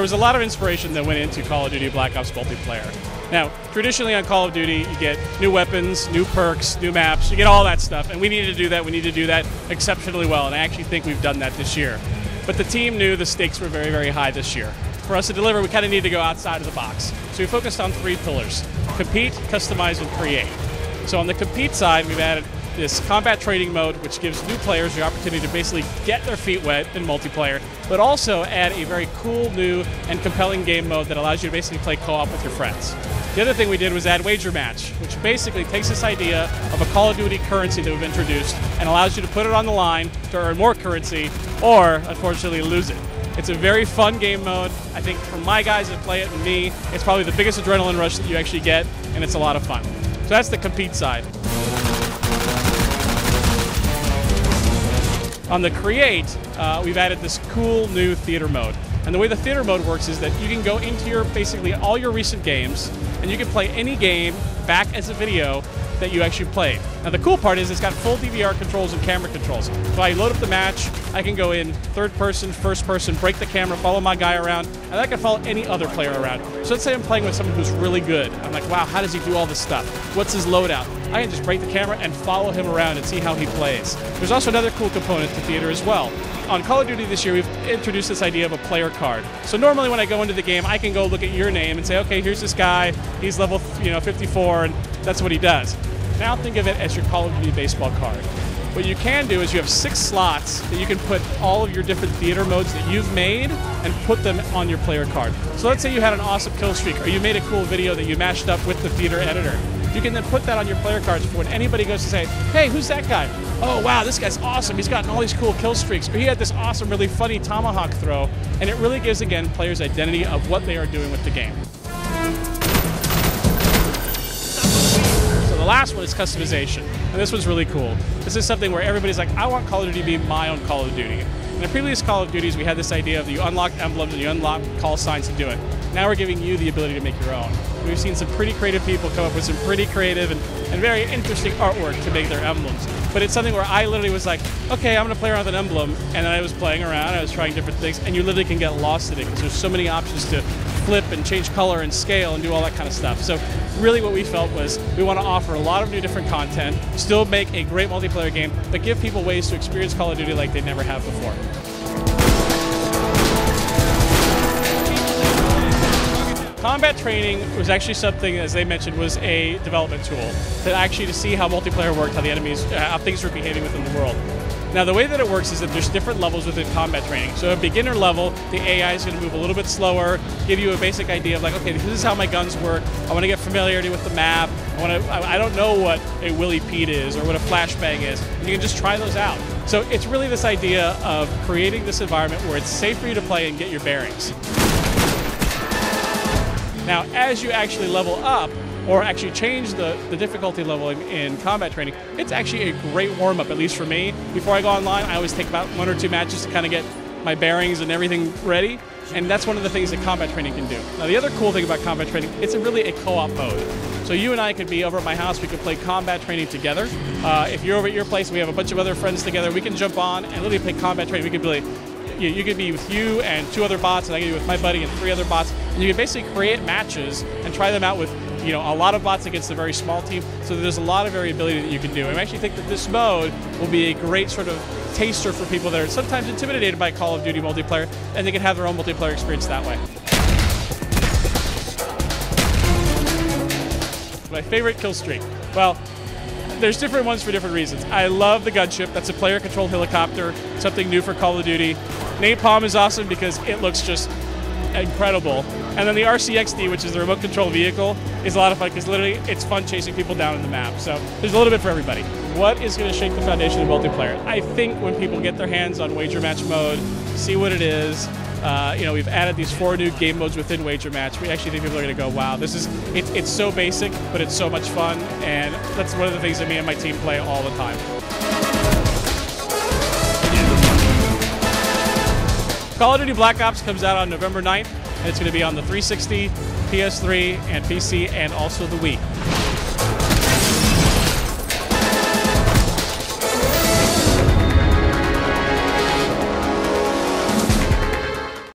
was a lot of inspiration that went into Call of Duty Black Ops multiplayer. Now, traditionally on Call of Duty, you get new weapons, new perks, new maps, you get all that stuff, and we needed to do that. We need to do that exceptionally well, and I actually think we've done that this year. But the team knew the stakes were very, very high this year. For us to deliver, we kind of need to go outside of the box. So we focused on 3 pillars: compete, customize, and create. So on the compete side, we've added this combat training mode, which gives new players the opportunity to basically get their feet wet in multiplayer, but also add a very cool, new, and compelling game mode that allows you to basically play co-op with your friends. The other thing we did was add Wager Match, which basically takes this idea of a Call of Duty currency that we've introduced and allows you to put it on the line to earn more currency, or, unfortunately, lose it. It's a very fun game mode. I think for my guys that play it and me, it's probably the biggest adrenaline rush that you actually get, and it's a lot of fun. So that's the compete side. On the create, we've added this cool new theater mode. And the way the theater mode works is that you can go into your basically all your recent games, and you can play any game back as a video that you actually played. Now the cool part is it's got full DVR controls and camera controls. So I load up the match, I can go in third person, first person, break the camera, follow my guy around, and I can follow any other player around. So let's say I'm playing with someone who's really good. I'm like, wow, how does he do all this stuff? What's his loadout? I can just break the camera and follow him around and see how he plays. There's also another cool component to theater as well. On Call of Duty this year, we've introduced this idea of a player card. So normally when I go into the game, I can go look at your name and say, okay, here's this guy, he's level 54, and that's what he does. Now think of it as your Call of Duty baseball card. What you can do is you have 6 slots that you can put all of your different theater modes that you've made and put them on your player card. So let's say you had an awesome kill streak, or you made a cool video that you mashed up with the theater editor. You can then put that on your player cards for when anybody goes to say, hey, who's that guy? Oh, wow, this guy's awesome. He's gotten all these cool kill streaks. Or he had this awesome, really funny tomahawk throw. And it really gives, again, players identity of what they are doing with the game. So the last one is customization. And this one's really cool. This is something where everybody's like, I want Call of Duty to be my own Call of Duty. In the previous Call of Duties, we had this idea of you unlock emblems and you unlock call signs to do it. Now we're giving you the ability to make your own. We've seen some pretty creative people come up with some pretty creative and very interesting artwork to make their emblems. But it's something where I literally was like, okay, I'm going to play around with an emblem, and then I was playing around, I was trying different things, and you literally can get lost in it because there's so many options to flip and change color and scale and do all that kind of stuff. So really what we felt was we want to offer a lot of new different content, still make a great multiplayer game, but give people ways to experience Call of Duty like they never have before. Combat training was actually something, as they mentioned, was a development tool to see how multiplayer worked, how the enemies, how things were behaving within the world. Now, the way that it works is that there's different levels within combat training. So at beginner level, the AI is going to move a little bit slower, give you a basic idea of like, okay, this is how my guns work. I want to get familiarity with the map. I don't know what a Willy Pete is or what a flashbang is. And you can just try those out. So it's really this idea of creating this environment where it's safe for you to play and get your bearings. Now, as you actually level up, or actually change the difficulty level in combat training, it's actually a great warm-up, at least for me. Before I go online, I always take about 1 or 2 matches to kind of get my bearings and everything ready, and that's one of the things that combat training can do. Now, the other cool thing about combat training, it's really a co-op mode. So you and I could be over at my house, we could play combat training together. If you're over at your place, we have a bunch of other friends together, we can jump on and literally play combat training. We could be you could be with you and 2 other bots, and I could be with my buddy and 3 other bots, and you can basically create matches and try them out with a lot of bots against a very small team. So there's a lot of variability that you can do. And I actually think that this mode will be a great sort of taster for people that are sometimes intimidated by Call of Duty multiplayer, and they can have their own multiplayer experience that way. My favorite kill streak. Well, there's different ones for different reasons. I love the gunship. That's a player-controlled helicopter, something new for Call of Duty. Napalm is awesome because it looks just incredible. And then the RCXD, which is the remote control vehicle, is a lot of fun because literally it's fun chasing people down in the map. So there's a little bit for everybody. What is going to shake the foundation of multiplayer? I think when people get their hands on Wager Match mode, see what it is. We've added these 4 new game modes within Wager Match. We actually think people are going to go, wow, it's so basic, but it's so much fun. And that's one of the things that me and my team play all the time. Call of Duty Black Ops comes out on November 9th, and it's going to be on the 360, PS3, and PC, and also the Wii.